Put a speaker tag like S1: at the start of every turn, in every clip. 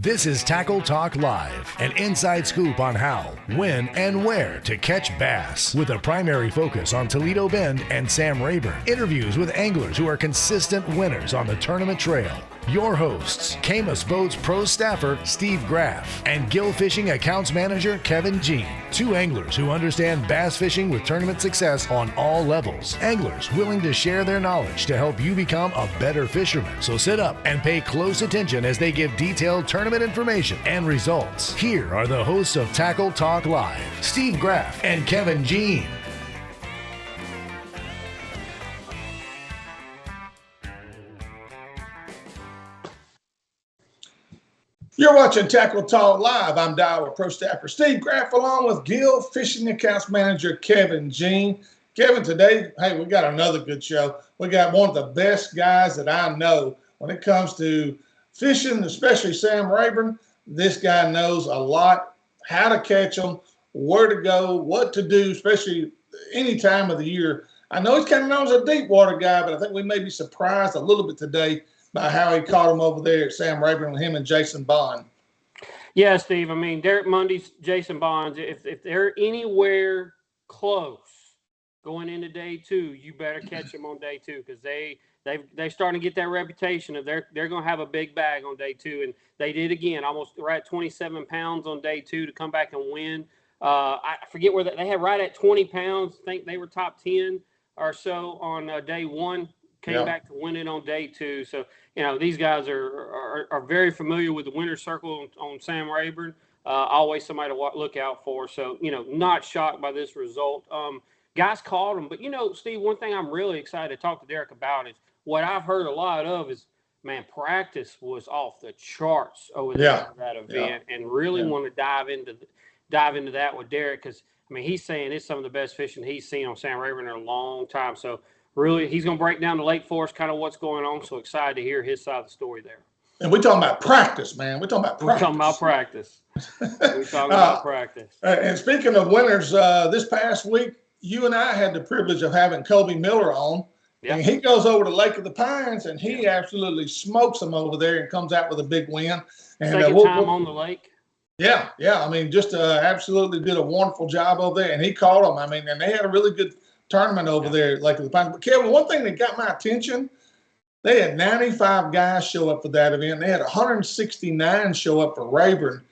S1: This is Tackle Talk Live, an inside scoop on how, when, and where to catch bass, with a primary focus on Toledo Bend and Sam Rayburn. Interviews with anglers who are consistent winners on the tournament trail. Your hosts, Camus Boats Pro staffer Steve Graff and Gill Fishing accounts manager Kevin Jean. Two anglers who understand bass fishing with tournament success on all levels. Anglers willing to share their knowledge to help you become a better fisherman. So sit up and pay close attention as they give detailed tournament information and results. Here are the hosts of Tackle Talk Live, Steve Graff and Kevin Jean.
S2: You're watching Tackle Talk Live. I'm Iowa Pro Staffer Steve Graff, along with Gill Fishing Accounts Manager Kevin Jean. Kevin, today, hey, we got another good show. We got one of the best guys that I know when it comes to fishing, especially Sam Rayburn. This guy knows a lot, how to catch them, where to go, what to do, especially any time of the year. I know he's kind of known as a deep water guy, but I think we may be surprised a little bit today by how he caught him over there at Sam Rayburn with him and Jason Bond.
S3: Yeah, Steve. I mean, Derrick Mundy, Jason Bonds, if they're anywhere close going into day two, you better catch them on day two, because they're starting to get that reputation of they're going to have a big bag on day two. And they did again, almost right at 27 pounds on day two to come back and win. I forget where they had right at 20 pounds. I think they were top 10 or so on day one. Came back to win it on day two. So, you know, these guys are very familiar with the winner's circle on Sam Rayburn. Always somebody to look out for. So, you know, not shocked by this result. Guys caught them. But, you know, Steve, one thing I'm really excited to talk to Derrick about is what I've heard a lot of is, man, practice was off the charts over there at that event, and really want to dive into that with Derrick, because, I mean, he's saying it's some of the best fishing he's seen on Sam Rayburn in a long time. So, really, he's going to break down the lake for us, kind of what's going on. So excited to hear his side of the story there.
S2: And we're talking about practice, man. We're talking about practice.
S3: We're talking about practice.
S2: And speaking of winners, this past week, you and I had the privilege of having Colby Miller on. Yep. And he goes over to Lake of the Pines, and he absolutely smokes them over there and comes out with a big win. And
S3: Second time on the lake.
S2: Yeah. I mean, just absolutely did a wonderful job over there. And he caught them. I mean, and they had a really good tournament over there at Lake of the Pines. But Kevin, one thing that got my attention, they had 95 guys show up for that event. They had 169 show up for Rayburn.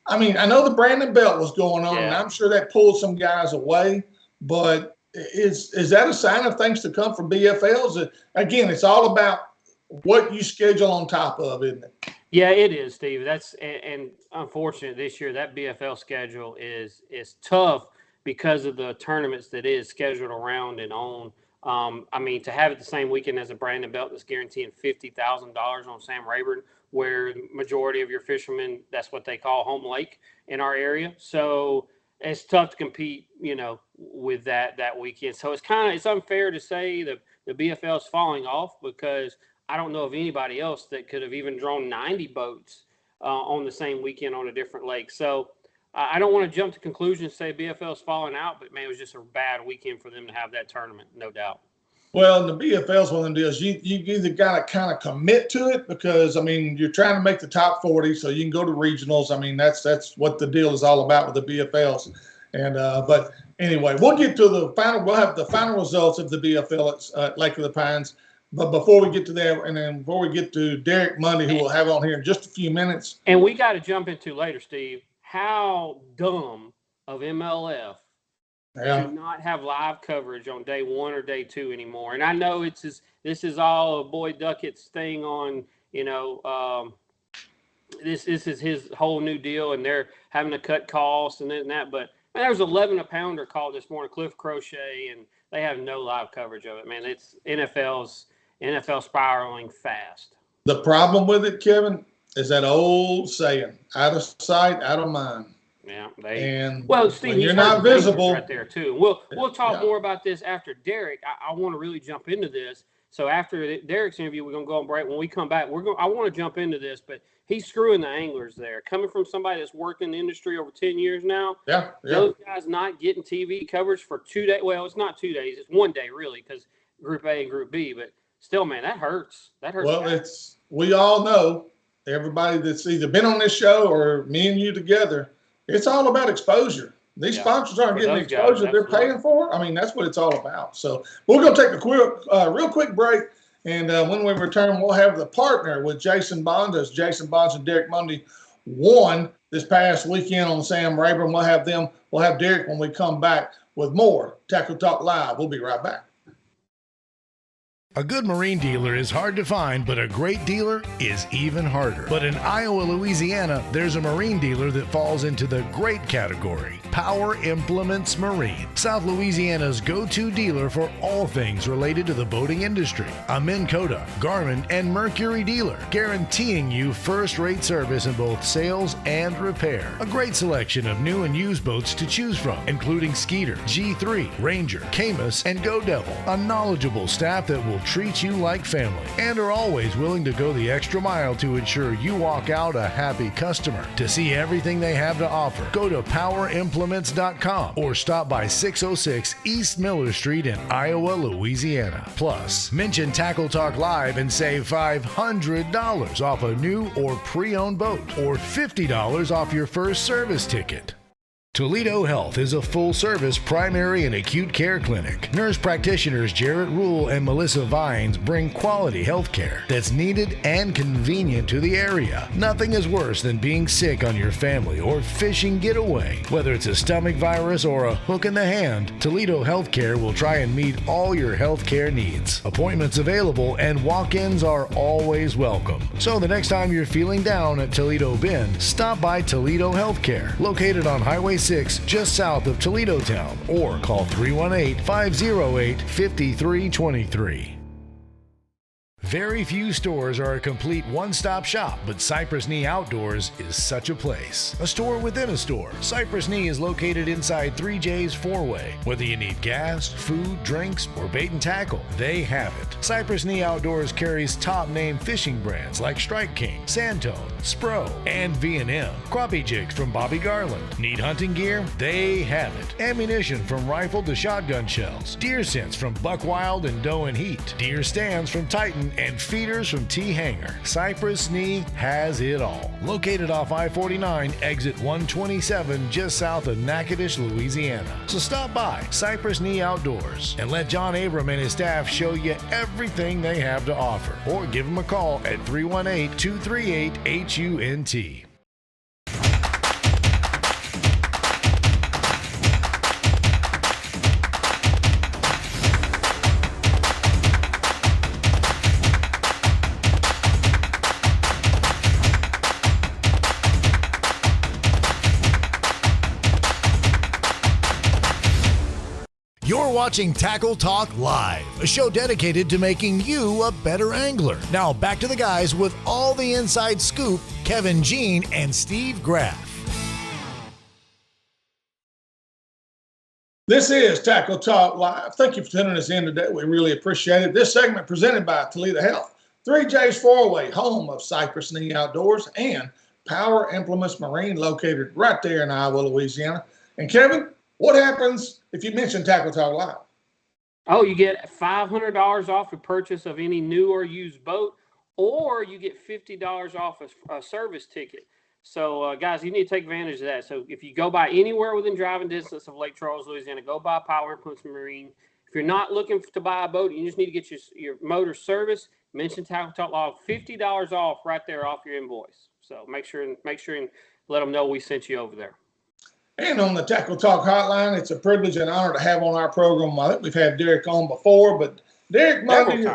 S2: I mean, I know the Brandon Belt was going on, and I'm sure that pulled some guys away, but is that a sign of things to come from BFLs? Again, it's all about what you schedule on top of, isn't it?
S3: Yeah, it is, Steve. And unfortunate this year, that BFL schedule is tough because of the tournaments that is scheduled around and on. I mean, to have it the same weekend as a Brandon Belt that's guaranteeing $50,000 on Sam Rayburn, where the majority of your fishermen, that's what they call home lake in our area. So it's tough to compete, you know, with that weekend. So it's unfair to say that the BFL is falling off, because I don't know of anybody else that could have even drawn 90 boats on the same weekend on a different lake. So I don't want to jump to conclusions and say BFL's falling out, but, man, it was just a bad weekend for them to have that tournament, no doubt.
S2: Well, the BFL's one of them deals. You either got to kind of commit to it, because, I mean, you're trying to make the top 40 so you can go to regionals. I mean, that's what the deal is all about with the BFLs. And but anyway, we'll get to the final. We'll have the final results of the BFL at Lake of the Pines. But before we get to that, and then before we get to Derrick Mundy, who we'll have on here in just a few minutes.
S3: And we got to jump into later, Steve, how dumb of MLF to not have live coverage on day one or day two anymore. And I know this is all Boyd Duckett's thing on, you know, this is his whole new deal, and they're having to cut costs and that. But man, there was 11 a pounder called this morning, Cliff Crochet, and they have no live coverage of it. Man, it's NFL spiraling fast. The
S2: problem with it, Kevin, is that old saying, out of sight, out of mind.
S3: Yeah,
S2: Steve, you're not visible
S3: right there too. We'll talk more about this after Derrick. I want to really jump into this. So after Derrick's interview, we're gonna go on break. When we come back, I want to jump into this, but he's screwing the anglers there. Coming from somebody that's worked in the industry over 10 years now, those guys not getting TV coverage for 2 days. Well, it's not 2 days; it's 1 day really, because Group A and Group B. But still, man, that hurts. That hurts.
S2: Well, we all know everybody that's either been on this show or me and you together, it's all about exposure. These sponsors aren't getting the exposure they're paying for. I mean, that's what it's all about. So we're going to take a real quick break. And when we return, we'll have the partner with Jason Bonds, as Jason Bonds and Derrick Mundy won this past weekend on Sam Rayburn. We'll have Derrick when we come back with more Tackle Talk Live. We'll be right back.
S1: A good marine dealer is hard to find, but a great dealer is even harder. But in Iowa, Louisiana, there's a marine dealer that falls into the great category. Power Implements Marine, South Louisiana's go-to dealer for all things related to the boating industry. A Minn Kota, Garmin, and Mercury dealer, guaranteeing you first-rate service in both sales and repair. A great selection of new and used boats to choose from, including Skeeter, G3, Ranger, Camus, and Go Devil. A knowledgeable staff that will treat you like family and are always willing to go the extra mile to ensure you walk out a happy customer. To see everything they have to offer, go to powerimplements.com or stop by 606 East Miller Street in Iowa, Louisiana. Plus, mention Tackle Talk Live and save $500 off a new or pre-owned boat or $50 off your first service ticket. Toledo Health is a full-service primary and acute care clinic. Nurse practitioners Jarrett Rule and Melissa Vines bring quality health care that's needed and convenient to the area. Nothing is worse than being sick on your family or fishing getaway. Whether it's a stomach virus or a hook in the hand, Toledo Healthcare will try and meet all your health care needs. Appointments available and walk-ins are always welcome. So the next time you're feeling down at Toledo Bend, stop by Toledo Healthcare, located on Highway 6 just south of Toledo Town, or call 318-508-5323. Very few stores are a complete one-stop shop, but Cypress Knee Outdoors is such a place. A store within a store. Cypress Knee is located inside 3J's Four-Way. Whether you need gas, food, drinks, or bait and tackle, they have it. Cypress Knee Outdoors carries top-name fishing brands like Strike King, Sandtone, Spro, and V&M. Crappie jigs from Bobby Garland. Need hunting gear? They have it. Ammunition from rifle to shotgun shells. Deer scents from Buck Wild and Doe and Heat. Deer stands from Titan and feeders from T-Hanger. Cypress Knee has it all. Located off I-49, exit 127, just south of Natchitoches, Louisiana. So stop by Cypress Knee Outdoors and let John Abram and his staff show you everything they have to offer. Or give them a call at 318-238-HUNT. You're watching Tackle Talk Live, a show dedicated to making you a better angler. Now back to the guys with all the inside scoop, Kevin Jean and Steve Graff.
S2: This is Tackle Talk Live. Thank you for tuning us in today. We really appreciate it. This segment presented by Toledo Health, 3J's Four-Way, home of Cypress Knee Outdoors, and Power Implements Marine, located right there in Iowa, Louisiana. And Kevin, what happens if you mention Tackle Talk Live?
S3: Oh, you get $500 off the purchase of any new or used boat, or you get $50 off a service ticket. So, guys, you need to take advantage of that. So if you go by anywhere within driving distance of Lake Charles, Louisiana, go buy Power Implements Marine. If you're not looking to buy a boat, you just need to get your motor service. Mention Tackle Talk Live, $50 off right there off your invoice. So make sure and let them know we sent you over there.
S2: And on the Tackle Talk Hotline, it's a privilege and honor to have on our program. I think we've had Derrick on before, but Derrick Mundy is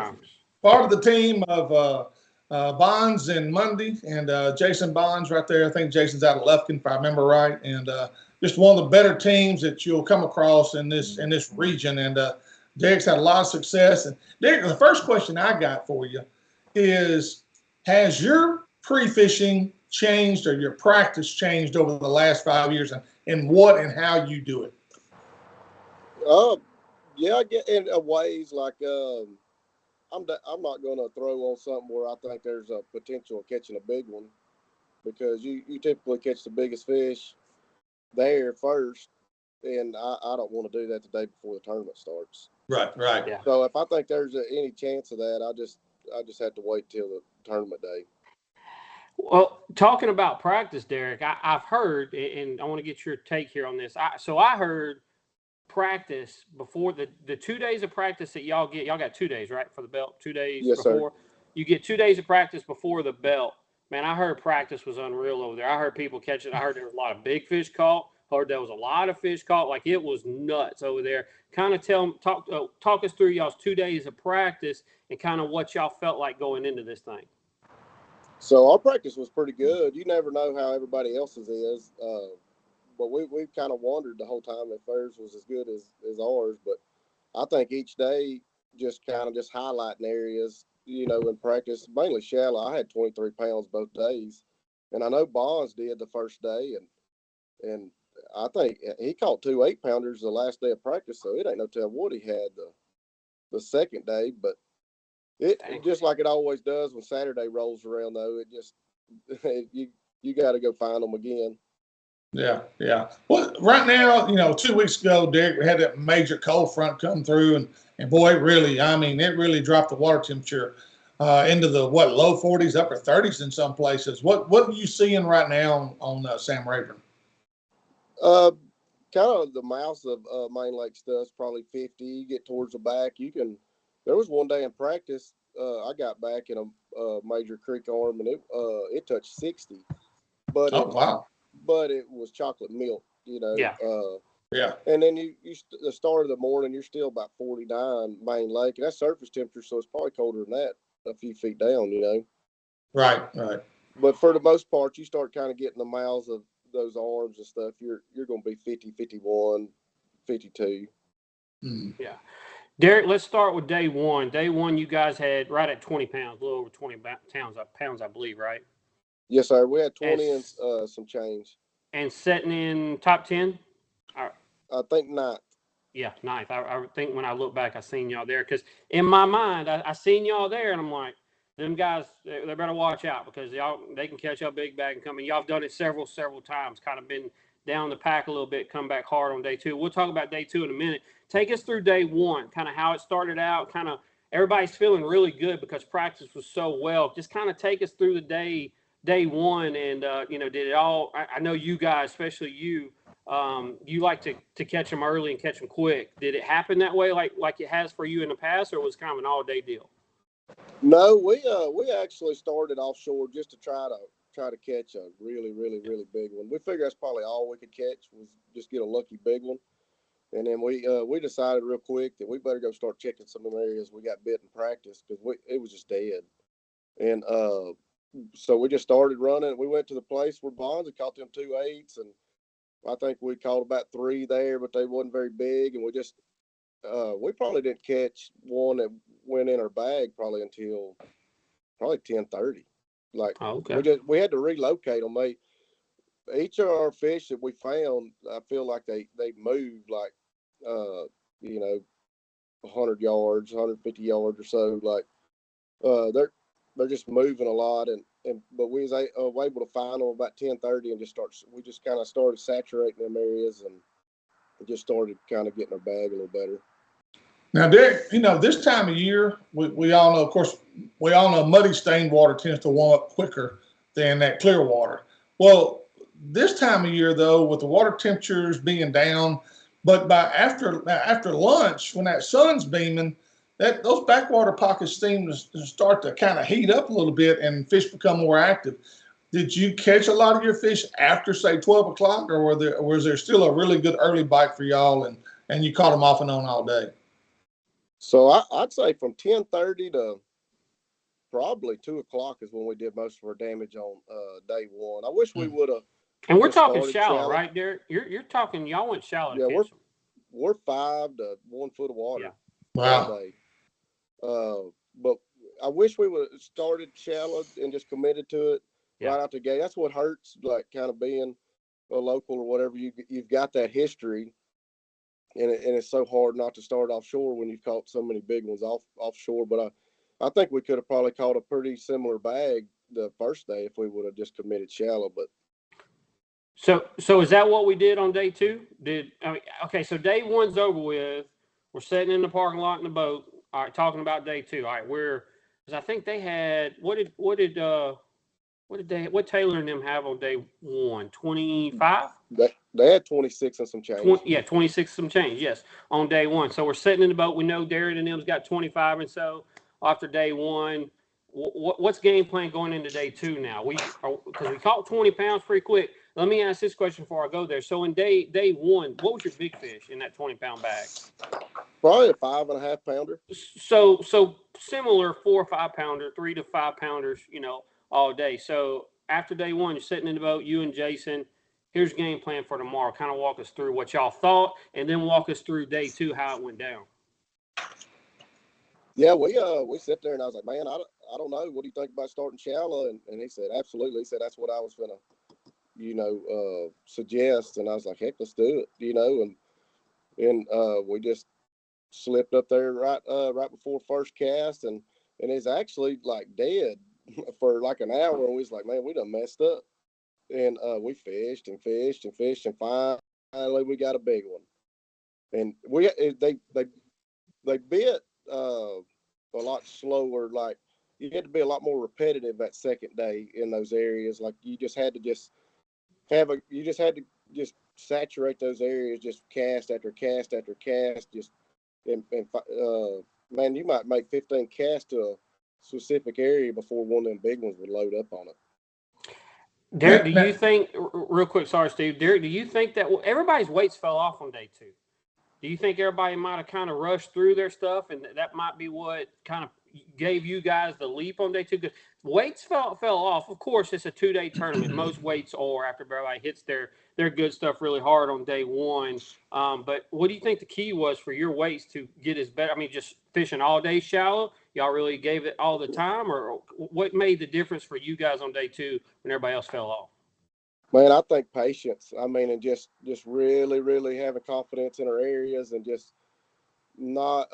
S2: part of the team of Bonds and Mundy, and Jason Bonds right there. I think Jason's out of Lufkin, if I remember right, and just one of the better teams that you'll come across in this region. And Derrick's had a lot of success. And Derrick, the first question I got for you is: has your pre-fishing changed or your practice changed over the last 5 years, and what and how you do it?
S4: Yeah, I get in ways like I'm not going to throw on something where I think there's a potential of catching a big one, because you typically catch the biggest fish there first, and I don't want to do that the day before the tournament starts.
S2: Right.
S3: Yeah.
S4: So if I think there's any chance of that, I just have to wait till the tournament day.
S3: Well, talking about practice, Derrick, I've heard, and I want to get your take here on this. So I heard practice before the 2 days of practice that y'all get. Y'all got 2 days, right, for the belt? 2 days
S4: Yes, sir.
S3: before. You get 2 days of practice before the belt. Man, I heard practice was unreal over there. I heard people catching. I heard there was a lot of big fish caught. Heard there was a lot of fish caught. Like, it was nuts over there. Kind of talk us through y'all's 2 days of practice and kind of what y'all felt like going into this thing.
S4: So our practice was pretty good. You never know how everybody else's is, but we kind of wondered the whole time if theirs was as good as ours. But I think each day just kind of just highlighting areas, in practice, mainly shallow. I had 23 pounds both days, and I know Bonds did the first day, and I think he caught 2 8-pounders the last day of practice. So it ain't no tell what he had the second day, but. It just like it always does when Saturday rolls around, though. It just you got to go find them again.
S2: Yeah, yeah. Well, right now, 2 weeks ago, Derrick, we had that major cold front come through, and boy, it really dropped the water temperature into the low 40s, upper 30s in some places. What are you seeing right now on Sam Rayburn?
S4: Kind of the mouths of Main Lake stuff's probably 50. You get towards the back, There was one day in practice, I got back in a major creek arm, and it touched 60. But
S2: wow!
S4: But it was chocolate milk,
S3: Yeah.
S2: Yeah.
S4: And then the start of the morning, you're still about 49 Main Lake, and that's surface temperature, so it's probably colder than that a few feet down,
S2: Right.
S4: But for the most part, you start kind of getting the mouths of those arms and stuff. You're going to be 50, 51, 52.
S3: Yeah. Derrick, let's start with day one. Day one, you guys had right at 20 pounds, a little over 20 pounds, I believe, right?
S4: Yes, sir. We had 20 and some change.
S3: And setting in top 10?
S4: I think ninth.
S3: Yeah, ninth. I think when I look back, I seen y'all there. Because in my mind, I seen y'all there, and I'm like, them guys, they better watch out because they can catch up big bag and come in. Y'all have done it several times, kind of been down the pack a little bit, come back hard on day two. We'll talk about day two in a minute. Take us through day one, kind of how it started out, kind of everybody's feeling really good because practice was so well. Just kind of take us through the day one, and, did it all – I know you guys, especially you like to catch them early and catch them quick. Did it happen that way like it has for you in the past, or was it kind of an all-day deal?
S4: No, we actually started offshore just to try to catch a really, really, really big one. We figured that's probably all we could catch was just get a lucky big one. And then we decided real quick that we better go start checking some of the areas we got bit in practice because it was just dead. And so we just started running. We went to the place where Bonds had caught them 2 8s, and I think we caught about 3 there, but they wasn't very big. And we probably didn't catch one that went in our bag probably until probably 10:30. Like,
S3: okay.
S4: we had to relocate them. Each of our fish that we found, I feel like they moved like, 100 yards, 150 yards or so. Like, they're just moving a lot, but we was able to find them about 10:30 and we just kind of started saturating them areas and just started kind of getting our bag a little better.
S2: Now, Derrick, this time of year, we all know, of course, muddy stained water tends to warm up quicker than that clear water. Well, this time of year, though, with the water temperatures being down, but after lunch, when that sun's beaming, those backwater pockets seem to start to kind of heat up a little bit and fish become more active. Did you catch a lot of your fish after, say, 12 o'clock, or was there still a really good early bite for y'all and you caught them off and on all day?
S4: So I'd say from 10:30 to probably 2 o'clock is when we did most of our damage on day one. I wish we would have.
S3: And we're talking shallow, right, Derrick? You're talking, y'all went shallow.
S4: Yeah, we're 5 to 1 foot of water.
S3: Yeah.
S2: Wow.
S4: But I wish we would have started shallow and just committed to it right out the gate. That's what hurts, like kind of being a local or whatever. You've got that history, and it's so hard not to start offshore when you've caught so many big ones offshore. But I think we could have probably caught a pretty similar bag the first day if we would have just committed shallow. But
S3: so is that what we did on day two? Okay, so day one's over with. We're sitting in the parking lot in the boat. All right, talking about day two. All right, because I think they had what did What Taylor and them have on day one? 25?
S4: They had 26 and some change.
S3: 26 some change, yes, on day one. So we're sitting in the boat. We know Derrick and them's got 25 and so after day one. What's game plan going into day two now? Because we caught 20 pounds pretty quick. Let me ask this question before I go there. So in day one, what was your big fish in that 20-pound bag?
S4: Probably a 5.5 pounder.
S3: So similar 4 or 5 pounder, 3 to 5 pounders, all day. So after day one, you're sitting in the boat, you and Jason. Here's game plan for tomorrow. Kind of walk us through what y'all thought, and then walk us through day two, how it went down.
S4: Yeah, we sat there and I was like, man, I don't know. What do you think about starting shallow? And he said, absolutely. He said that's what I was gonna, suggest. And I was like, heck, let's do it. And we just slipped up there right before first cast, and it's actually like dead for like an hour. And we was like, man, we done messed up. And we fished and fished and fished, and finally we got a big one. And they bit a lot slower. Like you had to be a lot more repetitive that second day in those areas. Like you just had to just saturate those areas, just cast after cast after cast. Just man, you might make 15 casts to a specific area before one of them big ones would load up on it.
S3: Derrick, do you think, real quick, sorry, Steve, Derrick, do you think that everybody's weights fell off on day two? Do you think everybody might have kind of rushed through their stuff, and that might be what kind of gave you guys the leap on day two? Because weights fell off. Of course, it's a 2-day tournament. Most weights are after everybody hits their good stuff really hard on day one. But what do you think the key was for your weights to get as better? I mean, just fishing all day shallow? Y'all really gave it all the time? Or what made the difference for you guys on day two when everybody else fell off?
S4: Man, I think patience. I mean, and just really, really having confidence in our areas, and just not.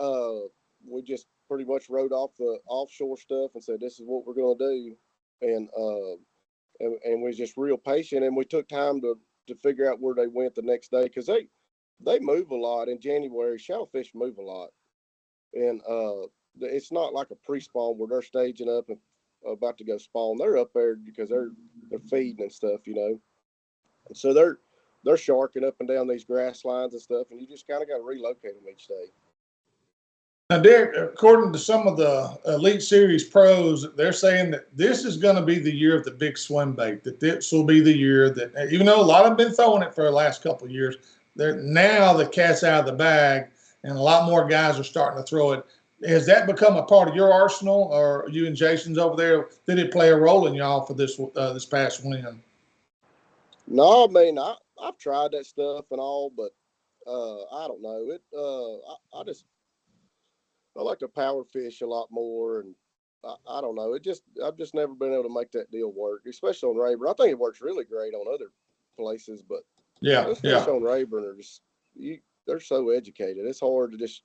S4: We just pretty much wrote off the offshore stuff and said, "This is what we're going to do," and we're just real patient, and we took time to figure out where they went the next day, because they move a lot in January. Shallow fish move a lot, and it's not like a pre-spawn where they're staging up and about to go spawn. They're up there because they're feeding and stuff, And so they're sharking up and down these grass lines and stuff, and you just kind of got to relocate them each day.
S2: Now, Derrick, according to some of the Elite Series pros, they're saying that this is going to be the year of the big swim bait, that this will be the year that, even though a lot have been throwing it for the last couple of years, now the cat's out of the bag, and a lot more guys are starting to throw it. Has that become a part of your arsenal, or you and Jason's over there? Did it play a role in y'all for this past win?
S4: No, I mean, I've tried that stuff and all, but I don't know. I like to power fish a lot more, and I don't know. I've just never been able to make that deal work, especially on Rayburn. I think it works really great on other places, but those fish on Rayburn are they're so educated. It's hard to just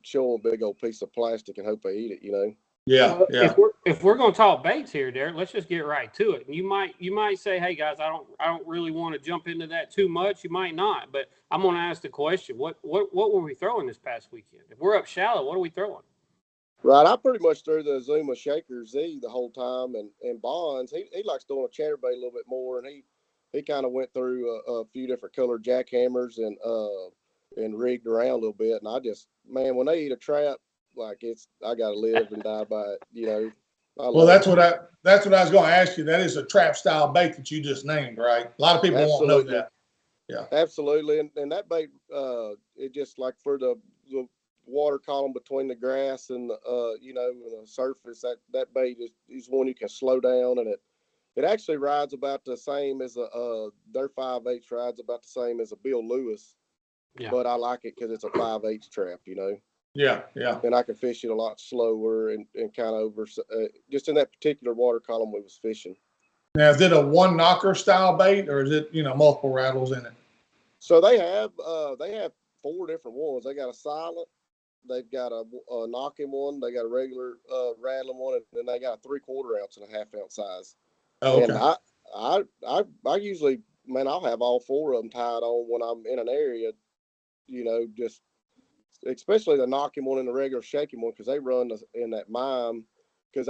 S4: show them a big old piece of plastic and hope they eat it,
S2: Yeah,
S3: well,
S2: yeah.
S3: If we're going to talk baits here, Derrick, let's just get right to it. And you might say, hey guys, I don't really want to jump into that too much. You might not, but I'm going to ask the question: what were we throwing this past weekend? If we're up shallow, what are we throwing?
S4: Right, I pretty much threw the Zuma Shaker Z the whole time, and Bonds he likes throwing a chatterbait a little bit more, and he kind of went through a few different colored jackhammers and rigged around a little bit, and I just, man, when they eat a trap, like I gotta live and die by it,
S2: Well, that's what I was going to ask you. That is a trap style bait that you just named, right? A lot of people won't know that. Yeah,
S4: absolutely, and that bait, it just like for the water column between the grass and the and the surface, that bait is one you can slow down, and it actually rides about the same as their 5/8 rides about the same as a Bill Lewis. Yeah. But I like it because it's a 5/8 trap,
S2: Yeah, yeah.
S4: And I can fish it a lot slower and kind of over just in that particular water column we was fishing.
S2: Now, is it a one knocker style bait, or is it multiple rattles in it?
S4: So they have 4 different ones. They got a silent, they've got a knocking one, they got a regular rattling one, and then they got a 3/4 ounce and a 1/2 ounce size. Oh, okay. And I usually, man, I'll have all 4 of them tied on when I'm in an area, just especially the knocking one and the regular shaking one, because they run in that mime, because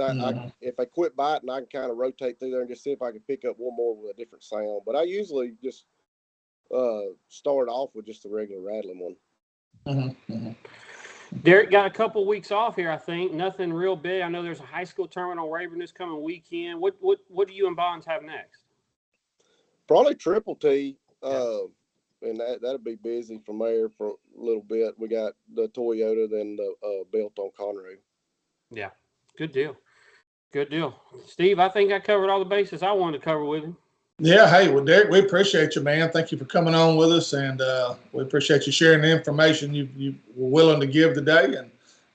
S4: if I quit biting, I can kind of rotate through there and just see if I can pick up one more with a different sound. But I usually just start off with just a regular rattling one.
S3: Derrick got a couple weeks off here, I think. Nothing real big. I know there's a high school tournament on Rayburn this coming weekend. What do you and Bonds have next?
S4: Probably Triple T, and that'll be busy from there for a little bit. We got the Toyota, then the belt on Conroe.
S3: Yeah, good deal. Good deal. Steve, I think I covered all the bases I wanted to cover with him.
S2: Yeah, hey, well, Derrick, we appreciate you, man. Thank you for coming on with us, and we appreciate you sharing the information you were willing to give today.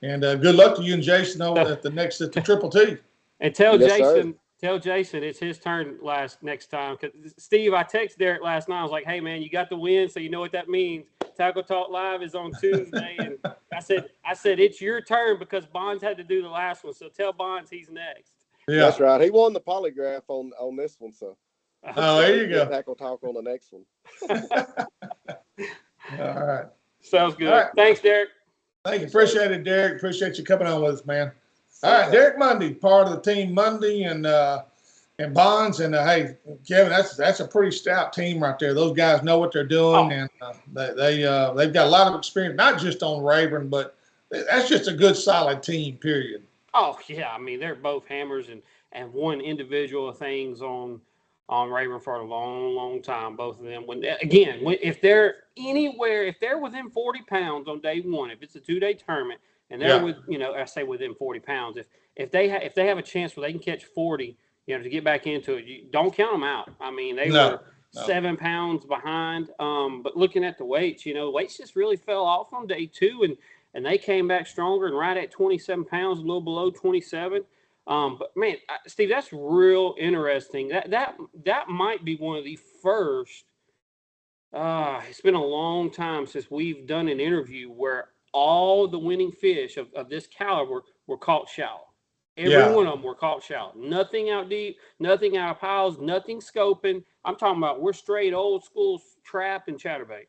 S2: And good luck to you and Jason over at the Triple T.
S3: And tell
S4: Yes,
S3: Jason,
S4: sir.
S3: tell Jason it's his turn next time. Because Steve, I texted Derrick last night. I was like, "Hey, man, you got the win, so you know what that means. Tackle Talk Live is on Tuesday." And I said it's your turn because Bonds had to do the last one. So tell Bonds he's next.
S2: Yeah,
S4: That's right. He won the polygraph on this one, so.
S2: Oh, there you go.
S4: Tackle Talk on the next one.
S2: All right.
S3: Sounds good.
S2: All right.
S3: Thanks, Derrick.
S2: Thank you. Appreciate it, Derrick. Appreciate you coming on with us, man. All right, Derrick Mundy, part of the team Mundy and Bonds, and hey, Kevin, that's a pretty stout team right there. Those guys know what they're doing, and they've got a lot of experience, not just on Rayburn, but that's just a good, solid team. Period.
S3: Oh yeah, I mean they're both hammers and won individual things on Rayburn for a long, long time. Both of them. If they're anywhere, if they're within 40 pounds on day one, if it's a 2-day tournament, and they're I say within 40 pounds, if they have a chance where they can catch 40, to get back into it, you don't count them out. I mean, they were 7 pounds behind. But looking at the weights, weights just really fell off on day two, and they came back stronger and right at 27 pounds, a little below 27. But man, Steve, that's real interesting. That might be one of the first. It's been a long time since we've done an interview where all the winning fish of this caliber were caught shallow. Every one of them were caught shallow. Nothing out deep, nothing out of piles, nothing scoping. I'm talking about we're straight old school trap and chatterbait.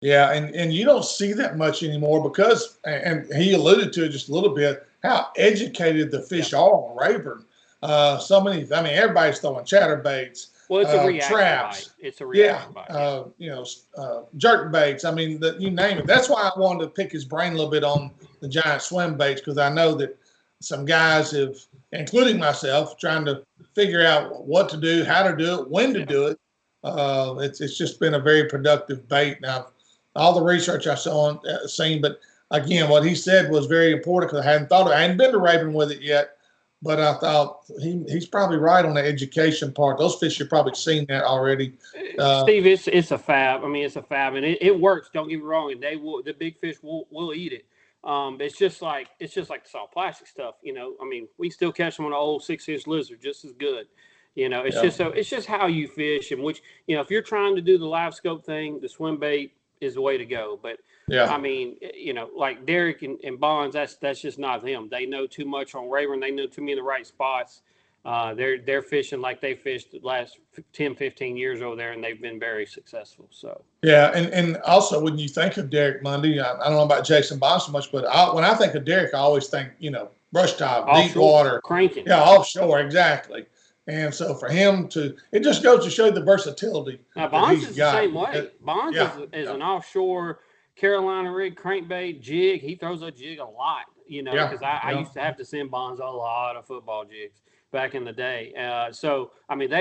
S2: Yeah, and you don't see that much anymore because, and he alluded to it just a little bit, how educated the fish are on Rayburn. Everybody's throwing chatterbaits.
S3: Well, it's a reactive
S2: traps.
S3: bite. It's a reactive bite.
S2: Jerk baits. I mean, you name it. That's why I wanted to pick his brain a little bit on the giant swim baits, because I know that some guys have, including myself, trying to figure out what to do, how to do it, when to do it. It's just been a very productive bait. Now, all the research I seen, but again, what he said was very important because I hadn't been to Rayburn with it yet, but I thought he's probably right on the education part. Those fish have probably seen that already.
S3: Steve, it's a fab. I mean, it's a fab, and it works. Don't get me wrong, and the big fish will eat it. It's just like the soft plastic stuff. I mean, we still catch them on an old 6-inch lizard just as good. It's just how you fish, and which if you're trying to do the live scope thing, the swim bait is the way to go. But I mean, like Derrick and Bonds, that's just not them. They know too much on Rayburn. They know too many of the right spots. They're fishing like they fished the last 10, 15 years over there, and they've been very successful. So
S2: and also when you think of Derrick Mundy, I don't know about Jason Bonds so much, but when I think of Derrick, I always think brush top, deep water,
S3: cranking.
S2: Yeah, offshore, exactly. And so for him it just goes to show the versatility.
S3: Now, Bonds is the same way. Bonds is an offshore Carolina rig crankbait jig. He throws a jig a lot, because I used to have to send Bonds a lot of football jigs back in the day. So, I mean,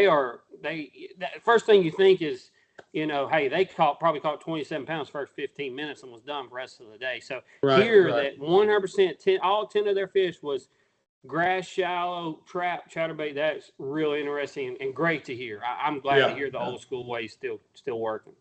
S3: first thing you think is, hey, they probably caught 27 pounds first 15 minutes and was done the rest of the day. So that 100%, all 10 of their fish was grass, shallow, trap, chatterbait. That's really interesting and great to hear. I'm glad to hear the old school way still working.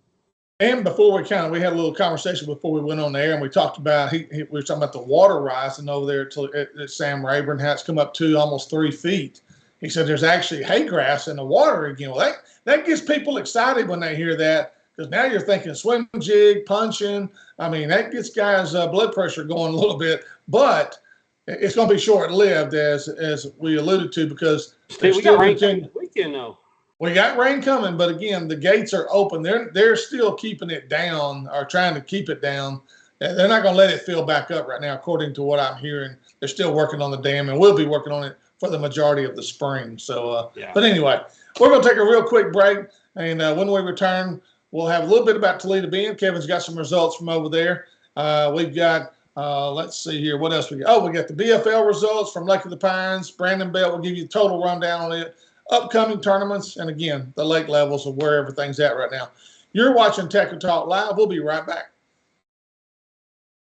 S2: And before we had a little conversation before we went on the air, and we talked about we were talking about the water rising over there at Sam Rayburn, how it's come up to almost 3 feet. He said there's actually hay grass in the water again. Well, that gets people excited when they hear that, because now you're thinking swim jig, punching. I mean, that gets guys' blood pressure going a little bit, but it's going to be short-lived, as we alluded to, because
S3: we got rain coming this weekend, though.
S2: We got rain coming, but again, the gates are open. They're still keeping it down, or trying to keep it down. They're not going to let it fill back up right now, according to what I'm hearing. They're still working on the dam, and we'll be working on it for the majority of the spring. So,
S3: Yeah.
S2: But anyway, we're going to take a real quick break. And when we return, we'll have a little bit about Toledo Bend. Kevin's got some results from over there. We've got, let's see here, what else we got? Oh, we got the BFL results from Lake of the Pines. Brandon Belt will give you a total rundown on it, upcoming tournaments, and again, the lake levels of where everything's at right now. You're watching Tackle Talk Live. We'll be right back.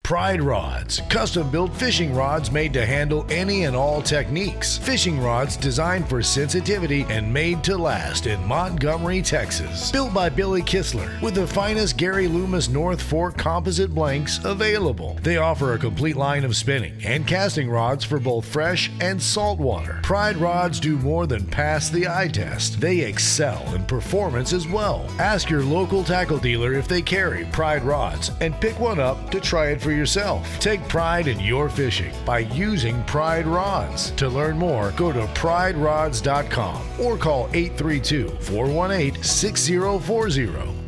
S1: Pride Rods, custom-built fishing rods made to handle any and all techniques. Fishing rods designed for sensitivity and made to last in Montgomery, Texas. Built by Billy Kistler with the finest Gary Loomis North Fork composite blanks available. They offer a complete line of spinning and casting rods for both fresh and salt water. Pride Rods do more than pass the eye test. They excel in performance as well. Ask your local tackle dealer if they carry Pride Rods and pick one up to try it for yourself. Take pride in your fishing by using Pride Rods. To learn more, go to priderods.com or call 832-418-6040.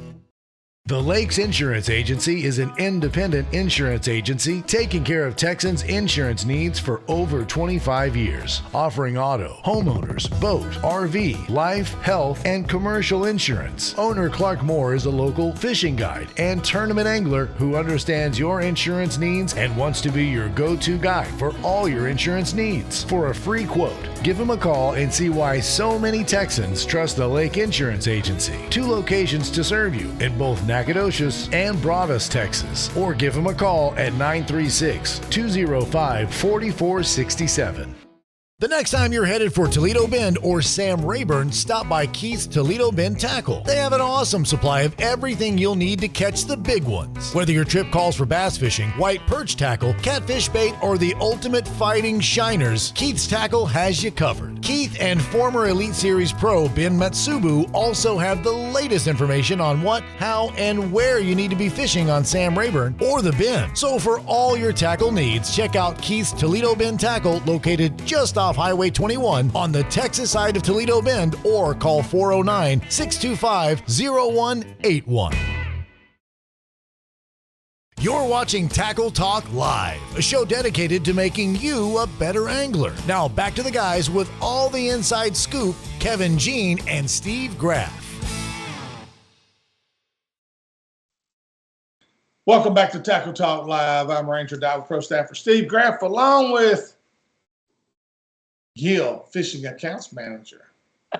S1: The Lakes Insurance Agency is an independent insurance agency taking care of Texans' insurance needs for over 25 years, offering auto, homeowners, boat, RV, life, health, and commercial insurance. Owner Clark Moore is a local fishing guide and tournament angler who understands your insurance needs and wants to be your go-to guide for all your insurance needs. For a free quote, give him a call and see why so many Texans trust the Lake Insurance Agency. 2 locations to serve you in both Nacogdoches and Broadus, Texas. Or give him a call at 936-205-4467. The next time you're headed for Toledo Bend or Sam Rayburn, stop by Keith's Toledo Bend Tackle. They have an awesome supply of everything you'll need to catch the big ones. Whether your trip calls for bass fishing, white perch tackle, catfish bait, or the ultimate fighting shiners, Keith's Tackle has you covered. Keith and former Elite Series pro Ben Matsubu also have the latest information on what, how, and where you need to be fishing on Sam Rayburn or the Bend. So for all your tackle needs, check out Keith's Toledo Bend Tackle, located just off Highway 21 on the Texas side of Toledo Bend, or call 409-625-0181. You're watching Tackle Talk Live, a show dedicated to making you a better angler. Now back to the guys with all the inside scoop, Kevin Jean and Steve Graff.
S2: Welcome back to Tackle Talk Live. I'm Ranger Diver Pro Staffer Steve Graff, along with Gill Fishing Accounts Manager,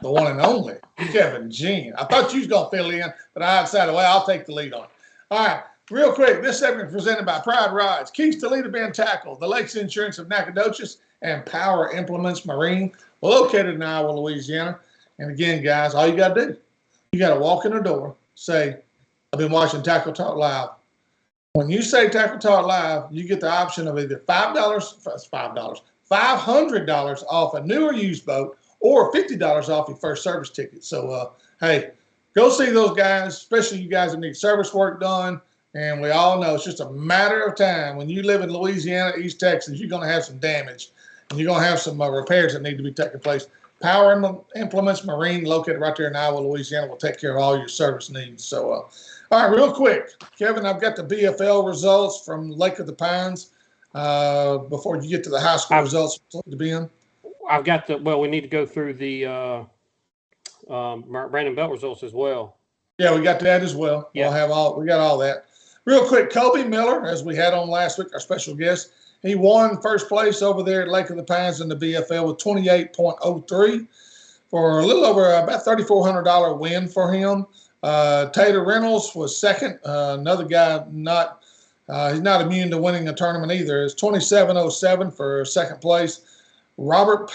S2: the one and only Kevin Jean. I thought you was going to fill in, but I decided, well, I'll take the lead on it. All right, real quick, this segment is presented by Pride Rods, Keith's Toledo Bend Tackle, the Lakes Insurance of Nacogdoches, and Power Implements Marine, located in Iowa, Louisiana. And again, guys, all you got to do, you got to walk in the door, say, I've been watching Tackle Talk Live. When you say Tackle Talk Live, you get the option of either $500 off a new or used boat, or $50 off your first service ticket. So, hey, go see those guys, especially you guys that need service work done. And we all know it's just a matter of time. When you live in Louisiana, East Texas, you're going to have some damage, and you're going to have some repairs that need to be taking place. Power Implements Marine, located right there in Iowa, Louisiana, will take care of all your service needs. So, all right, real quick, Kevin, I've got the BFL results from Lake of the Pines. Before you get to the high school results to be in?
S3: I've got we need to go through the Brandon Belt results as well.
S2: Yeah, we got that as well.
S3: Yeah.
S2: We got all that. Real quick, Kobe Miller, as we had on last week, our special guest, he won first place over there at Lake of the Pines in the BFL with 28.03 for a little over about $3,400 win for him. Taylor Reynolds was second. Another guy he's not immune to winning a tournament either. It's 27.07 for second place. Robert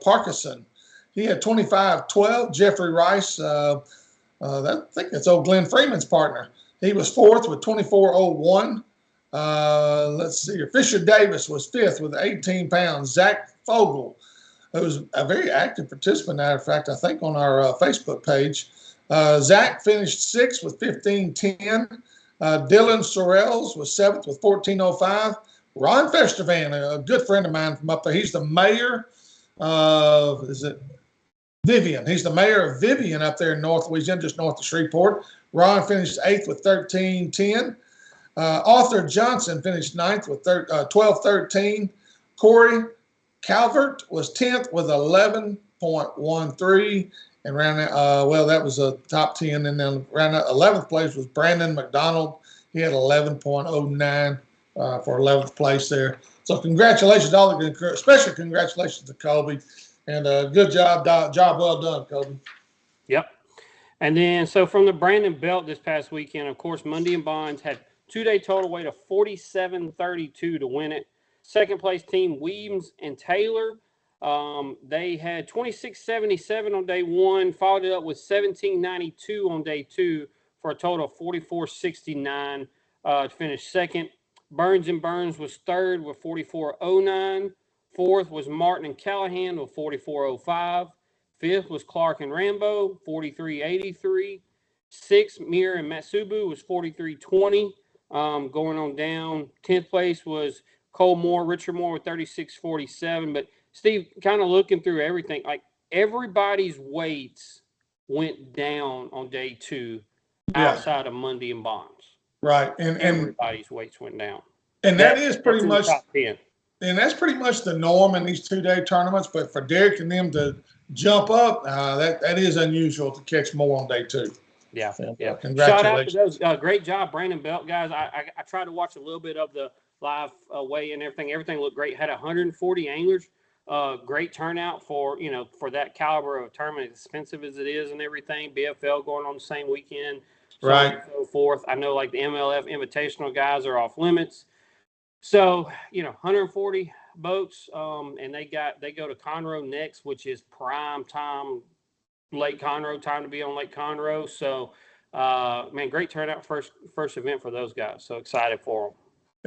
S2: Parkinson, he had 25.12. Jeffrey Rice, I think that's old Glenn Freeman's partner. He was fourth with 24.01. Let's see here. Fisher Davis was fifth with 18 pounds. Zach Fogel, who was a very active participant, matter of fact, I think on our Facebook page. Zach finished sixth with 15.10. Dylan Sorrells was seventh with 14.05. Ron Festervan, a good friend of mine from up there. He's the mayor of, Vivian? He's the mayor of Vivian up there in North Louisiana, just north of Shreveport. Ron finished eighth with 13.10. Arthur Johnson finished ninth with 12.13. Corey Calvert was 10th with 11.13. And round that was a top 10. And then round 11th place was Brandon McDonald. He had 11.09 for 11th place there. So congratulations, especially congratulations to Kobe. And good job well done, Kobe.
S3: Yep. And then, so from the Brandon Belt this past weekend, of course, Mundy and Bonds had two-day total weight of 47.32 to win it. Second place team, Weems and Taylor. They had 26.77 on day one, followed it up with 17.92 on day two for a total of 44.69 to finish second. Burns and Burns was third with 44.09. Fourth was Martin and Callahan with 44.05. Fifth was Clark and Rambo, 43.83. Sixth, Mir and Matsubu was 43.20. Going on down, 10th place was Cole Moore, Richard Moore with 36.47. But Steve, kind of looking through everything, like everybody's weights went down on day two outside of Mundy and Bonds.
S2: Right. And
S3: everybody's weights went down.
S2: And that is pretty much
S3: top 10.
S2: And that's pretty much the norm in these two-day tournaments. But for Derrick and them to jump up, that is unusual to catch more on day two.
S3: Yeah, yeah.
S2: Congratulations.
S3: Shout out to those. Great job, Brandon Belt guys. I tried to watch a little bit of the live weigh and everything. Everything looked great. Had 140 anglers. Great turnout for that caliber of a tournament, as expensive as it is and everything. BFL going on the same weekend, so on and so forth. I know like the MLF Invitational guys are off limits. So 140 boats, and they go to Conroe next, which is prime time, Lake Conroe time to be on Lake Conroe. So, man, great turnout first event for those guys. So excited for them.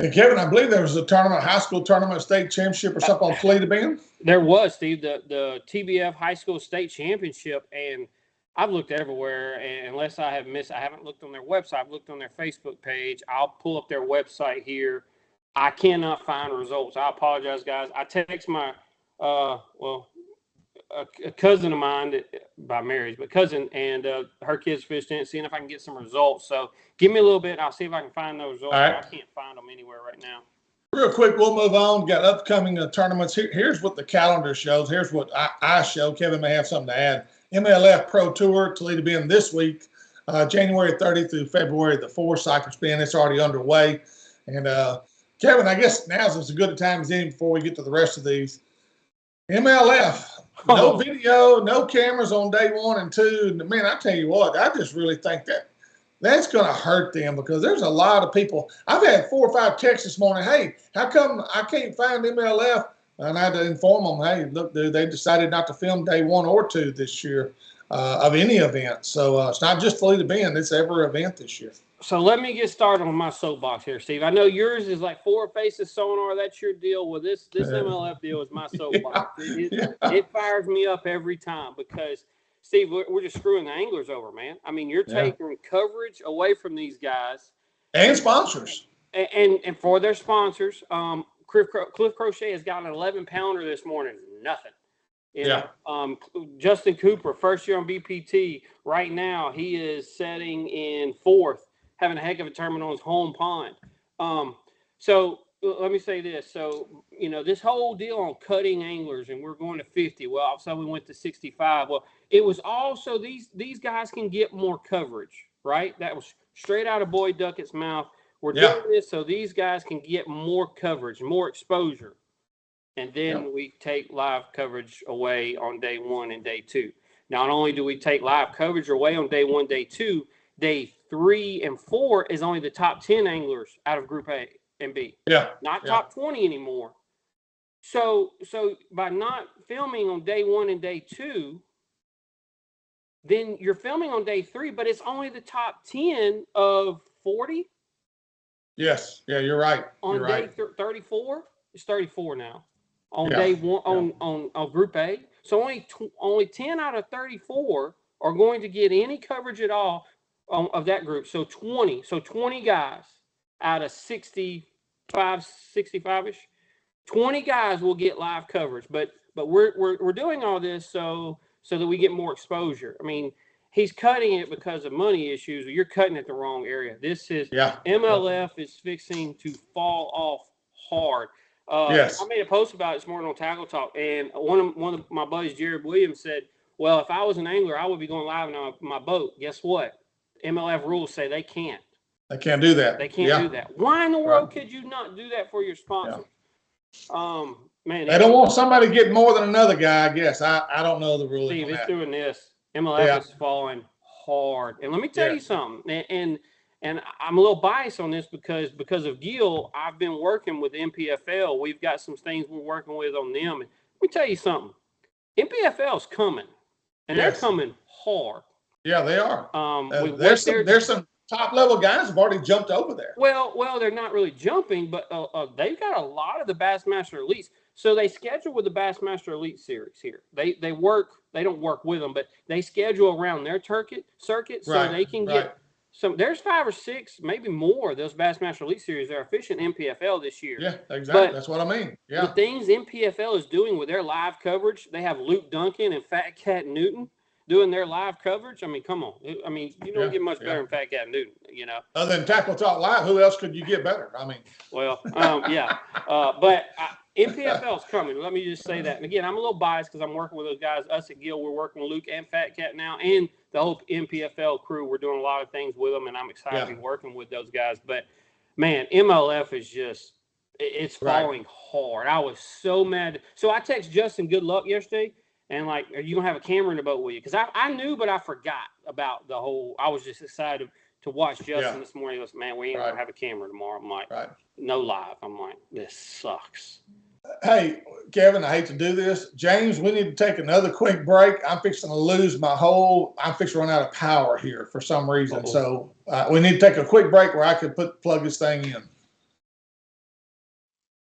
S2: And Kevin, I believe there was a tournament, high school tournament, state championship or something on Toledo Bend.
S3: There was, Steve, the TBF high school state championship, and I've looked everywhere, and unless I haven't looked on their website. I've looked on their Facebook page. I'll pull up their website here. I cannot find results. I apologize, guys. I text my a cousin of mine by marriage, but cousin, and her kids fished in it, seeing if I can get some results. So give me a little bit. I'll see if I can find those results. Right. I can't find them anywhere right now.
S2: Real quick, we'll move on. Got upcoming tournaments. Here's what the calendar shows. Here's what I show. Kevin may have something to add. MLF Pro Tour, Toledo Bend this week, January 30th through February the 4th. Cypress Bend, it's already underway. And Kevin, I guess now's as good a time as any before we get to the rest of these. MLF, no video, no cameras on day 1 and 2. And man, I tell you what, I just really think that's going to hurt them because there's a lot of people. I've had 4 or 5 texts this morning. Hey, how come I can't find MLF? And I had to inform them, hey, look, dude, they decided not to film day 1 or 2 this year of any event. So it's not just Toledo Bend, it's every event this year.
S3: So let me get started on my soapbox here, Steve. I know yours is like 4 faces sonar. That's your deal. Well, this MLF deal is my soapbox. It fires me up every time because, Steve, we're just screwing the anglers over, man. I mean, you're taking coverage away from these guys.
S2: And sponsors.
S3: And for their sponsors, Cliff Crochet has got an 11-pounder this morning. Nothing. Justin Cooper, first year on BPT. Right now, he is setting in 4th. Having a heck of a tournament on his home pond. So let me say this. So, this whole deal on cutting anglers, and we're going to 50. Well, so we went to 65. Well, it was also these guys can get more coverage, right? That was straight out of Boyd Duckett's mouth. We're doing this so these guys can get more coverage, more exposure. And then we take live coverage away on day 1 and day 2. Not only do we take live coverage away on day 1, day 2, day 3 and 4 is only the top 10 anglers out of Group A and B. Not top 20 anymore. So by not filming on day 1 and day 2, then you're filming on day 3, but it's only the top 10 of 40.
S2: Yes. Yeah, you're right.
S3: On day 34, it's 34 now. On day 1 on Group A. So only 10 out of 34 are going to get any coverage at all of that group. So 20 guys out of 65-ish, 20 guys will get live coverage. But we're doing all this so that we get more exposure. I mean, he's cutting it because of money issues. You're cutting it the wrong area. This is MLF is fixing to fall off hard.
S2: Yes.
S3: I made a post about it this morning on Tackle Talk, and one of my buddies, Jared Williams, said, well, if I was an angler, I would be going live on my boat. Guess what? MLF rules say they can't.
S2: They can't do that.
S3: They can't do that. Why in the world could you not do that for your sponsors?
S2: Yeah.
S3: Man,
S2: they don't want somebody getting more than another guy, I guess. I don't know the ruling.
S3: Steve,
S2: on
S3: it's
S2: that.
S3: doing this. MLF is falling hard. And let me tell you something. And I'm a little biased on this because of Gill, I've been working with MPFL. We've got some things we're working with on them. And let me tell you something. MPFL's coming, and they're coming hard.
S2: Yeah, they are.
S3: There's
S2: some top level guys have already jumped over there.
S3: Well, they're not really jumping, but they've got a lot of the Bassmaster Elites. So they schedule with the Bassmaster Elite Series here. They don't work with them, but they schedule around their circuit so they can get some. There's 5 or 6, maybe more, of those Bassmaster Elite Series that are fishing MPFL this year.
S2: Yeah, exactly. But that's what I mean. Yeah.
S3: The things MPFL is doing with their live coverage, they have Luke Duncan and Fat Cat Newton doing their live coverage. I mean, come on. I mean, you don't get much better than Fat Cat Newton, you know.
S2: Other than Tackle Talk Live, who else could you get better? I mean.
S3: Well, but MPFL is coming. Let me just say that. And again, I'm a little biased because I'm working with those guys. Us at Gill, we're working with Luke and Fat Cat now, and the whole MPFL crew. We're doing a lot of things with them, and I'm excited to be working with those guys. But, man, MLF is just – it's falling hard. I was so mad. So I text Justin good luck yesterday. And, like, are you going to have a camera in the boat with you? Because I knew, but I forgot about the whole – I was just excited to watch Justin this morning. He goes, man, we ain't going to have a camera tomorrow. I'm like, no live. I'm like, this sucks.
S2: Hey, Kevin, I hate to do this. James, we need to take another quick break. I'm fixing to lose I'm fixing to run out of power here for some reason. So we need to take a quick break where I could plug this thing in.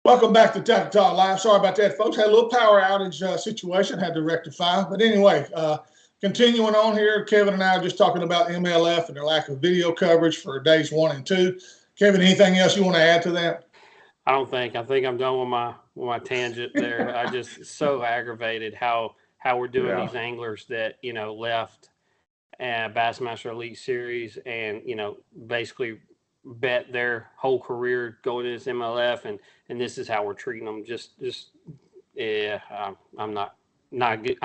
S2: Welcome back to Tackle Talk Live. Sorry about that, folks. Had a little power outage situation, had to rectify. But anyway, continuing on here, Kevin and I are just talking about MLF and their lack of video coverage for days 1 and 2. Kevin, anything else you want to add to that?
S3: I think I'm done with my tangent there. I just so aggravated how we're doing these anglers that, you know, left Bassmaster Elite Series and, you know, basically bet their whole career going to this MLF and this is how we're treating them. I'm not good.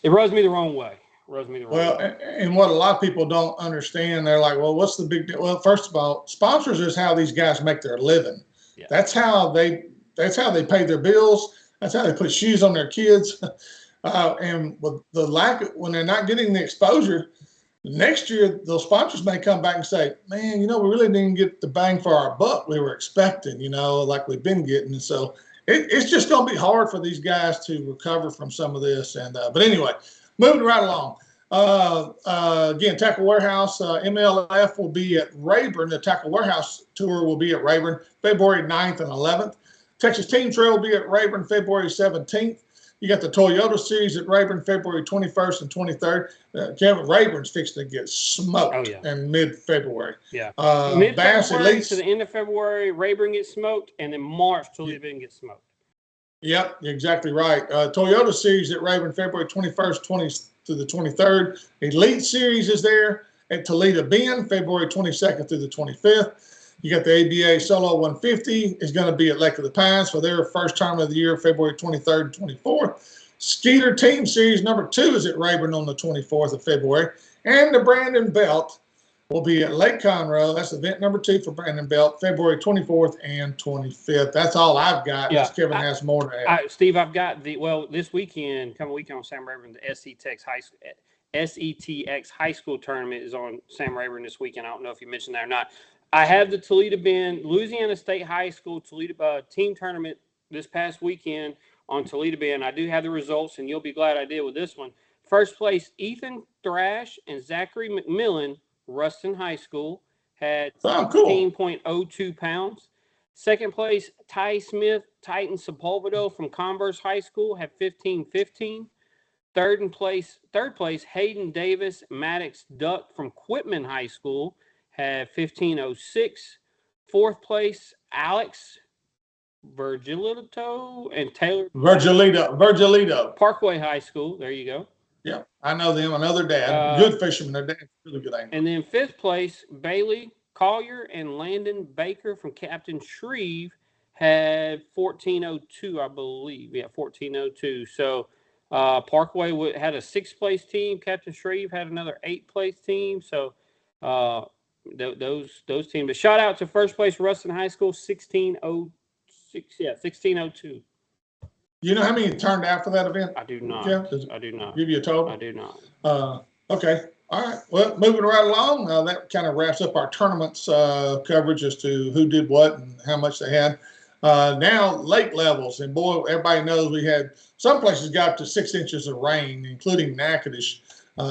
S3: It rubs me the wrong way.
S2: And what a lot of people don't understand, they're like, well, what's the big deal? Well, first of all, sponsors is how these guys make their living. Yeah. That's how they pay their bills. That's how they put shoes on their kids. And with the when they're not getting the exposure, next year those sponsors may come back and say, man, you know, we really didn't get the bang for our buck we were expecting, you know, like we've been getting. And so it's just going to be hard for these guys to recover from some of this. And but anyway, moving right along. Again, Tackle Warehouse, MLF will be at Rayburn. The Tackle Warehouse tour will be at Rayburn February 9th and 11th. Texas Team Trail will be at Rayburn February 17th. You got the Toyota Series at Rayburn February 21st and 23rd. Kevin, Rayburn's fixing to get smoked in mid-February.
S3: Yeah.
S2: Mid-February
S3: to the end of February, Rayburn gets smoked, and then March, Toledo Bend gets smoked.
S2: Yep, exactly right. Toyota Series at Rayburn February 21st to the 23rd. Elite Series is there at Toledo Bend February 22nd through the 25th. You got the ABA Solo 150 is going to be at Lake of the Pines for their first time of the year, February 23rd and 24th. Skeeter Team Series number 2 is at Rayburn on the 24th of February. And the Brandon Belt will be at Lake Conroe. That's event number 2 for Brandon Belt, February 24th and 25th. That's all I've got. Yeah. Kevin has more to add.
S3: Steve, I've got this weekend, coming weekend on Sam Rayburn, the SETX High School tournament is on Sam Rayburn this weekend. I don't know if you mentioned that or not. I have the Toledo Bend, Louisiana State High School Toledo team tournament this past weekend on Toledo Bend. I do have the results, and you'll be glad I did with this one. First place, Ethan Thrash and Zachary McMillan, Ruston High School, had 16.02 pounds. Second place, Ty Smith, Titan Sepulvedo from Converse High School, had 15.15. Third place, Hayden Davis, Maddox Duck from Quitman High School, had 15.06. Fourth place, Alex Virgilito and Taylor
S2: Virgilito.
S3: Parkway High School. There you go.
S2: Yeah, I know them. I know their dad. Good fisherman. Their dad's really good angler.
S3: And then fifth place, Bailey Collier and Landon Baker from Captain Shreve had 1402, I believe. Yeah, 1402. So Parkway had a 6th place team. Captain Shreve had another 8th place team. So those teams. But shout out to first place Ruston High School, 1606. Yeah, 1602.
S2: You know how many turned out for that event?
S3: I do not.
S2: Yeah,
S3: I do not.
S2: Give you a total?
S3: I do not.
S2: Okay. All right. Well, moving right along, that kind of wraps up our tournaments coverage as to who did what and how much they had. Now, lake levels. And boy, everybody knows we had some places got up to 6 inches of rain, including Natchitoches.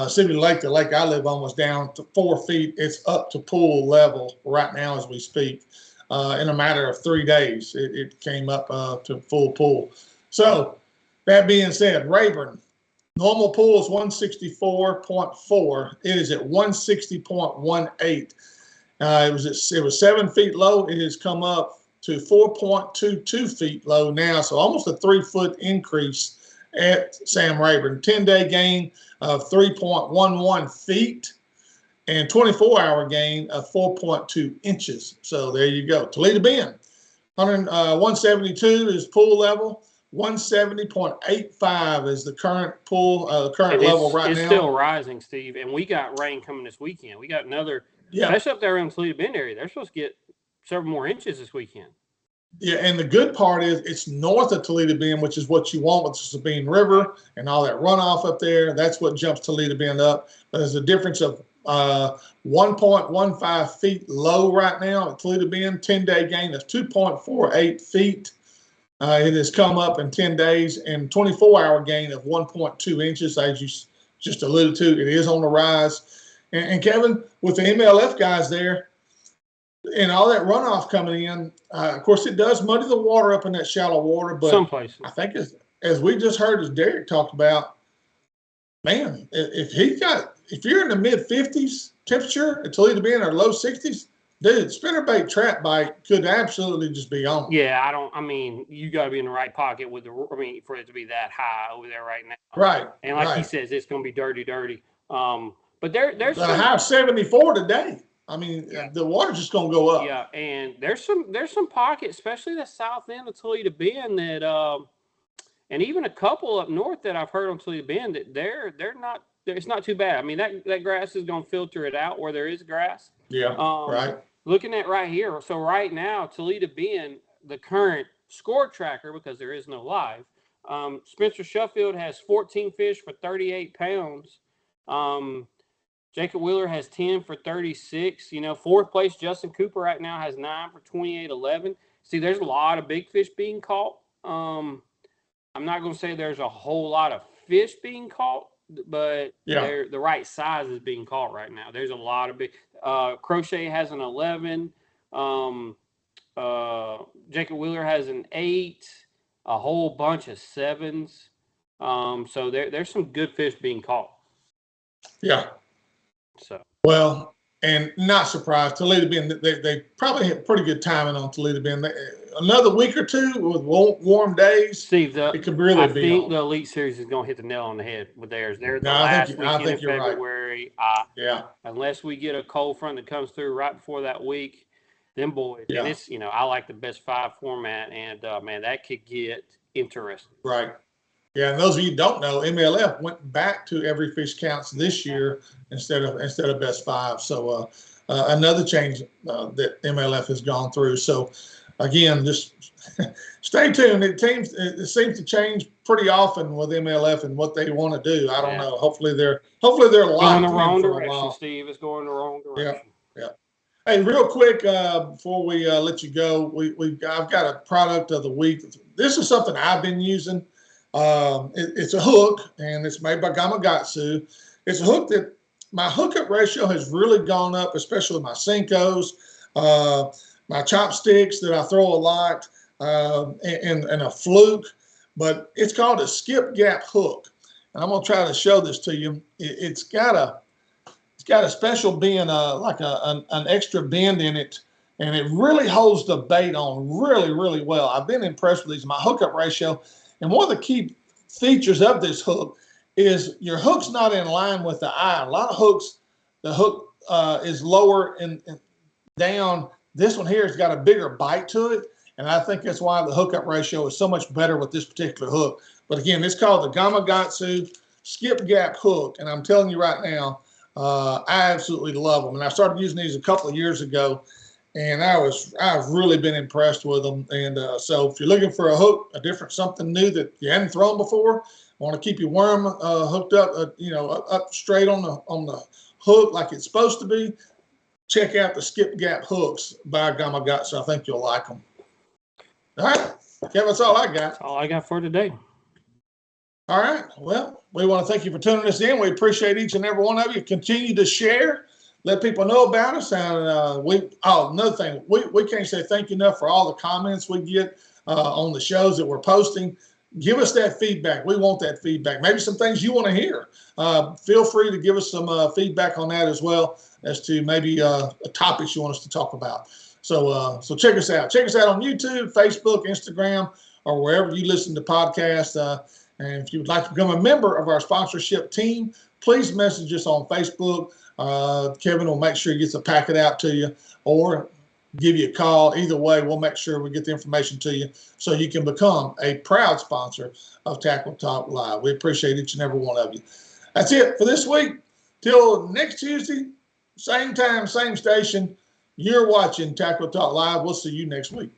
S2: City Lake, the lake I live on, was down to 4 feet. It's up to pool level right now as we speak. In a matter of 3 days, it came up to full pool. So, that being said, Rayburn, normal pool is 164.4. It is at 160.18. It was 7 feet low. It has come up to 4.22 feet low now, so almost a 3-foot increase at Sam Rayburn. 10-day gain of 3.11 feet and 24-hour gain of 4.2 inches. So there you go. Toledo Bend, 172 is pool level. 170.85 is the current pool, level right now.
S3: It's still rising, Steve, and we got rain coming this weekend. We got another, especially up there around the Toledo Bend area. They're supposed to get several more inches this weekend.
S2: Yeah, and the good part is it's north of Toledo Bend, which is what you want with the Sabine River and all that runoff up there. That's what jumps Toledo Bend up. But there's a difference of 1.15 feet low right now at Toledo Bend. 10-day gain of 2.48 feet. It has come up in 10 days and 24-hour gain of 1.2 inches, as you just alluded to. It is on the rise. And Kevin, with the MLF guys there and all that runoff coming in, of course, it does muddy the water up in that shallow water. But
S3: some places,
S2: I think as we just heard, as Derrick talked about, man, if you're in the mid-50s temperature at Toledo Bend or low 60s, dude, spinnerbait trap bite could absolutely just be on.
S3: Yeah, you got to be in the right pocket for it to be that high over there right now.
S2: Right.
S3: And like he says, it's going to be dirty. But there's
S2: a high of 74 today. The water's just going to go up.
S3: Yeah, and there's some pockets, especially the south end of Toledo Bend that, and even a couple up north that I've heard on Toledo Bend that it's not too bad. That grass is going to filter it out where there is grass.
S2: Yeah. Right.
S3: Looking at right here, so right now, Toledo Bend, the current score tracker, because there is no live, Spencer Sheffield has 14 fish for 38 pounds. Jacob Wheeler has 10 for 36. Fourth place, Justin Cooper right now has 9 for 28.11. See, there's a lot of big fish being caught. I'm not going to say there's a whole lot of fish being caught, but the right size is being caught right now. There's a lot of big. Crochet has an 11. Jacob Wheeler has an 8. A whole bunch of 7s. So there's some good fish being caught.
S2: Yeah.
S3: So
S2: well, and not surprised. Toledo Bend, they probably had pretty good timing on Toledo Bend. Another week or two with warm days,
S3: Steve,
S2: it could really be.
S3: I think the Elite Series is going to hit the nail on the head with theirs. They're the last weekend in February.
S2: Right.
S3: Unless we get a cold front that comes through right before that week, then boys.
S2: Yeah.
S3: And it's I like the best 5 format, and man, that could get interesting.
S2: Right. Yeah, and those of you who don't know, MLF went back to every fish counts this year instead of best 5. So another change that MLF has gone through. So again, just stay tuned. It seems to change pretty often with MLF and what they want to do. I don't know. Hopefully they're locked
S3: going the
S2: in
S3: wrong
S2: for
S3: direction,
S2: a while.
S3: Steve. It's going the wrong direction.
S2: Yeah. Hey, real quick before we let you go, I've got a product of the week. This is something I've been using. It's a hook, and it's made by Gamakatsu. It's a hook that my hookup ratio has really gone up, especially with my Senkos, my chopsticks that I throw a lot, and a fluke. But it's called a skip gap hook, and I'm gonna try to show this to you. It's got a special bend, like an extra bend in it, and it really holds the bait on really, really well. I've been impressed with these. My hookup ratio. And one of the key features of this hook is your hook's not in line with the eye. A lot of hooks, the hook is lower and down. This one here has got a bigger bite to it, And I think that's why the hookup ratio is so much better with this particular hook. But again, it's called the Gamakatsu Skip Gap Hook. And I'm telling you right now, I absolutely love them. And I started using these a couple of years ago, and I've really been impressed with them. And so if you're looking for a hook, something new that you hadn't thrown before, want to keep your worm hooked up, up straight on the hook like it's supposed to be, check out the Skip Gap hooks by Gamakatsu. I think you'll like them. All right, Kevin, that's all I got.
S3: That's all I got for today.
S2: All right. Well, we want to thank you for tuning us in. We appreciate each and every one of you. Continue to share. Let people know about us. And another thing, we can't say thank you enough for all the comments we get on the shows that we're posting. Give us that feedback. We want that feedback. Maybe some things you want to hear. Feel free to give us some feedback on that as well as to maybe topics you want us to talk about. So check us out. Check us out on YouTube, Facebook, Instagram, or wherever you listen to podcasts. And if you would like to become a member of our sponsorship team, please message us on Facebook. Kevin will make sure he gets a packet out to you or give you a call. Either way, we'll make sure we get the information to you so you can become a proud sponsor of Tackle Talk Live. We appreciate each and every one of you. That's it for this week. Till next Tuesday, same time, same station. You're watching Tackle Talk Live. We'll see you next week.